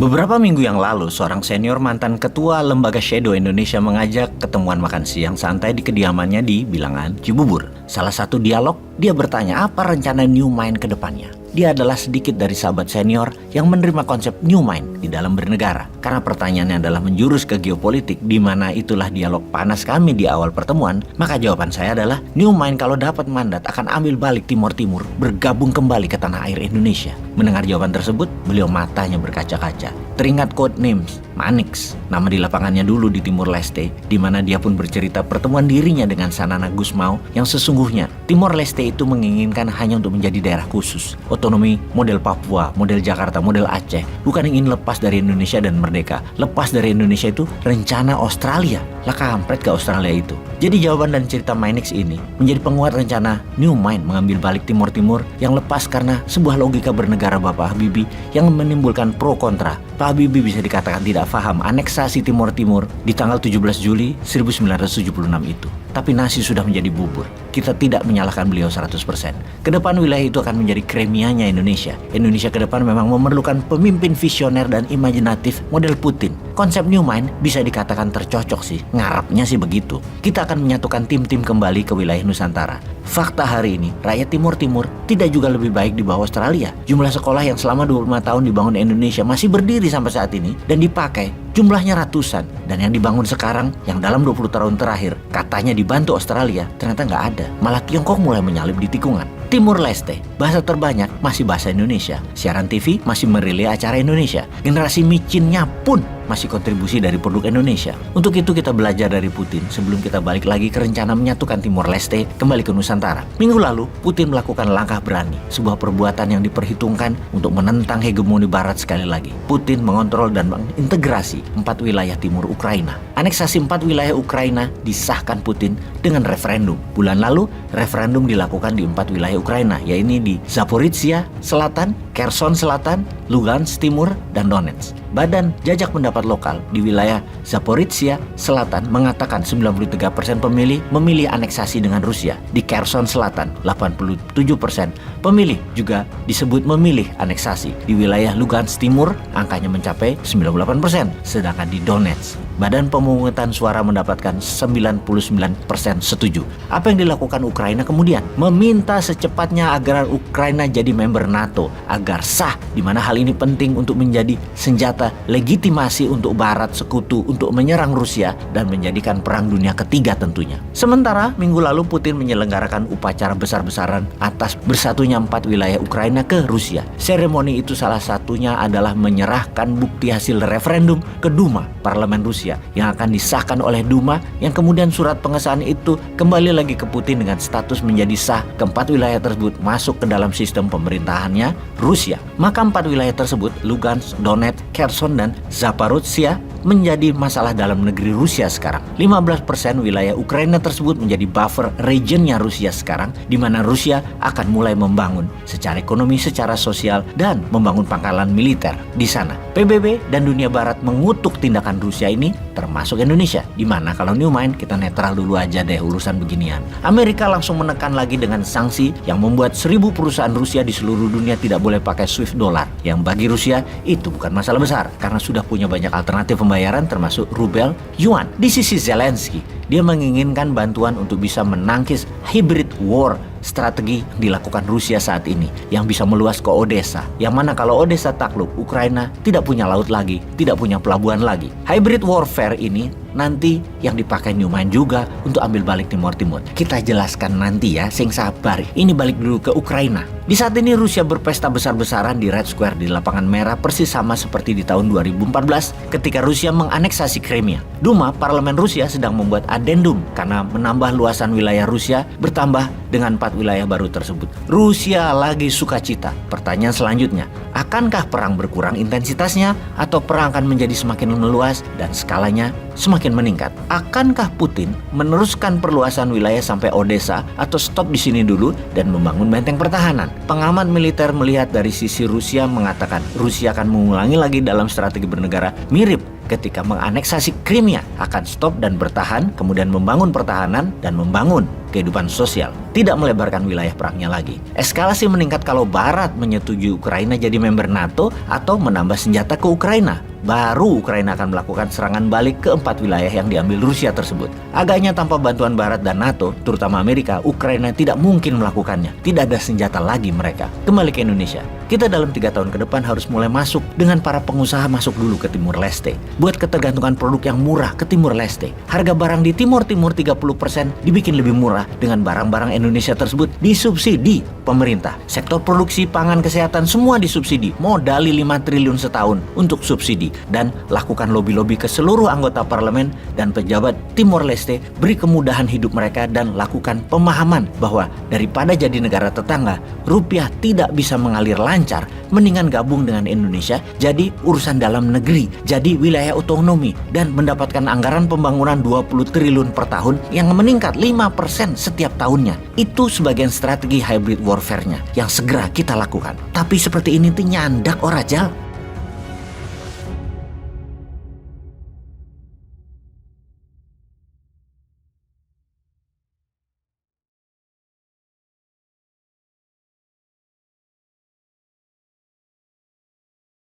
Beberapa minggu yang lalu, seorang senior mantan ketua Lembaga Shadow Indonesia mengajak ketemuan makan siang santai di kediamannya di Bilangan, Cibubur. Salah satu dialog, dia bertanya apa rencana New Mind ke depannya. Dia adalah sedikit dari sahabat senior yang menerima konsep New Mind di dalam bernegara. Karena pertanyaannya adalah menjurus ke geopolitik, di mana itulah dialog panas kami di awal pertemuan, maka jawaban saya adalah New Mind kalau dapat mandat akan ambil balik Timur Timur, bergabung kembali ke tanah air Indonesia. Mendengar jawaban tersebut, beliau matanya berkaca-kaca. Teringat code names Manix, nama di lapangannya dulu di Timur Leste, di mana dia pun bercerita pertemuan dirinya dengan Sanana Gusmao yang sesungguhnya Timor Leste itu menginginkan hanya untuk menjadi daerah khusus, otonomi model Papua, model Jakarta, model Aceh, bukan ingin lepas dari Indonesia dan merdeka. Lepas dari Indonesia itu rencana Australia. Lah kampret ke Australia itu. Jadi jawaban dan cerita Manix ini menjadi penguat rencana New Mind mengambil balik Timur Timur yang lepas karena sebuah logika bernegara Bapak Habibie yang menimbulkan pro kontra. Pak Habibie bisa dikatakan tidak paham aneksasi Timur Timur di tanggal 17 Juli 1976 itu. Tapi nasi sudah menjadi bubur. Kita tidak menyalahkan beliau 100%. Kedepan wilayah itu akan menjadi kremianya Indonesia. Indonesia ke depan memang memerlukan pemimpin visioner dan imajinatif model Putin. Konsep New Mind bisa dikatakan tercocok sih. Ngarapnya sih begitu. Kita akan menyatukan tim-tim kembali ke wilayah Nusantara. Fakta hari ini, rakyat Timur Timur tidak juga lebih baik di bawah Australia. Jumlah sekolah yang selama 25 tahun dibangun Indonesia masih berdiri sampai saat ini dan dipakai. Jumlahnya ratusan. Dan yang dibangun sekarang, yang dalam 20 tahun terakhir, katanya dibantu Australia, ternyata nggak ada. Malah Tiongkok mulai menyalip di tikungan. Timur Leste, bahasa terbanyak masih bahasa Indonesia. Siaran TV masih merilai acara Indonesia. Generasi micinnya pun masih kontribusi dari produk Indonesia. Untuk itu kita belajar dari Putin sebelum kita balik lagi ke rencana menyatukan Timor Leste kembali ke Nusantara. Minggu lalu, Putin melakukan langkah berani, sebuah perbuatan yang diperhitungkan untuk menentang hegemoni Barat sekali lagi. Putin mengontrol dan mengintegrasi 4 wilayah timur Ukraina. Aneksasi 4 wilayah Ukraina disahkan Putin dengan referendum. Bulan lalu, referendum dilakukan di 4 wilayah Ukraina, yaitu di Zaporizhia Selatan, Kherson Selatan, Lugansk Timur, dan Donetsk. Badan Jajak Pendapat Lokal di wilayah Zaporizhia Selatan mengatakan 93% pemilih memilih aneksasi dengan Rusia. Di Kherson Selatan, 87% pemilih juga disebut memilih aneksasi. Di wilayah Lugansk Timur, angkanya mencapai 98%. Sedangkan di Donetsk, Badan Pemungutan Suara mendapatkan 99% setuju. Apa yang dilakukan Ukraina kemudian? Meminta secepatnya agar Ukraina jadi member NATO, agar sah, di mana hal ini penting untuk menjadi senjata legitimasi untuk Barat sekutu untuk menyerang Rusia dan menjadikan perang dunia ketiga tentunya. Sementara minggu lalu Putin menyelenggarakan upacara besar-besaran atas bersatunya 4 wilayah Ukraina ke Rusia. Seremoni itu salah satunya adalah menyerahkan bukti hasil referendum ke Duma, parlemen Rusia, yang akan disahkan oleh Duma, yang kemudian surat pengesahan itu kembali lagi ke Putin dengan status menjadi sah. Keempat wilayah tersebut masuk ke dalam sistem pemerintahannya Rusia. Maka 4 wilayah tersebut, Lugansk, Donetsk, Kherson, dan Zaporizhia, menjadi masalah dalam negeri Rusia sekarang. 15% wilayah Ukraina tersebut menjadi buffer regionnya Rusia sekarang, di mana Rusia akan mulai membangun secara ekonomi, secara sosial, dan membangun pangkalan militer di sana. PBB dan dunia Barat mengutuk tindakan Rusia ini, termasuk Indonesia, di mana kalau New Mind kita netral dulu aja deh urusan beginian. Amerika langsung menekan lagi dengan sanksi yang membuat 1000 perusahaan Rusia di seluruh dunia tidak boleh pakai Swift dollar, yang bagi Rusia itu bukan masalah besar karena sudah punya banyak alternatif pembayaran termasuk rubel, yuan. Di sisi Zelensky, dia menginginkan bantuan untuk bisa menangkis hybrid war, strategi dilakukan Rusia saat ini yang bisa meluas ke Odessa, yang mana kalau Odessa takluk, Ukraina tidak punya laut lagi, tidak punya pelabuhan lagi. Hybrid warfare ini nanti yang dipakai New Mind juga untuk ambil balik Timur Timur. Kita jelaskan nanti ya, sing sabar. Ini balik dulu ke Ukraina. Di saat ini Rusia berpesta besar-besaran di Red Square di lapangan merah, persis sama seperti di tahun 2014 ketika Rusia menganeksasi Crimea. Duma, parlemen Rusia, sedang membuat adendum karena menambah luasan wilayah Rusia bertambah dengan 4 wilayah baru tersebut. Rusia lagi sukacita. Pertanyaan selanjutnya, akankah perang berkurang intensitasnya atau perang akan menjadi semakin meluas dan skalanya semakin meningkat? Akankah Putin meneruskan perluasan wilayah sampai Odessa atau stop di sini dulu dan membangun benteng pertahanan? Pengamat militer melihat dari sisi Rusia mengatakan Rusia akan mengulangi lagi dalam strategi bernegara mirip ketika menganeksasi Crimea, akan stop dan bertahan, kemudian membangun pertahanan dan membangun kehidupan sosial, tidak melebarkan wilayah perangnya lagi. Eskalasi meningkat kalau Barat menyetujui Ukraina jadi member NATO atau menambah senjata ke Ukraina. Baru Ukraina akan melakukan serangan balik ke 4 wilayah yang diambil Rusia tersebut. Agaknya tanpa bantuan Barat dan NATO, terutama Amerika, Ukraina tidak mungkin melakukannya. Tidak ada senjata lagi mereka. Kembali ke Indonesia. Kita dalam 3 tahun ke depan harus mulai masuk dengan para pengusaha masuk dulu ke Timur Leste. Buat ketergantungan produk yang murah ke Timur Leste. Harga barang di Timur 30% dibikin lebih murah dengan barang-barang Indonesia tersebut disubsidi pemerintah. Sektor produksi, pangan, kesehatan semua disubsidi. Modali 5 triliun setahun untuk subsidi. Dan lakukan lobby-lobby ke seluruh anggota parlemen dan pejabat Timor Leste, beri kemudahan hidup mereka dan lakukan pemahaman bahwa daripada jadi negara tetangga, rupiah tidak bisa mengalir lancar, mendingan gabung dengan Indonesia jadi urusan dalam negeri, jadi wilayah otonomi dan mendapatkan anggaran pembangunan 20 triliun per tahun yang meningkat 5% setiap tahunnya. Itu sebagian strategi hybrid warfare-nya yang segera kita lakukan. Tapi seperti ini tuh nyandak Rajal.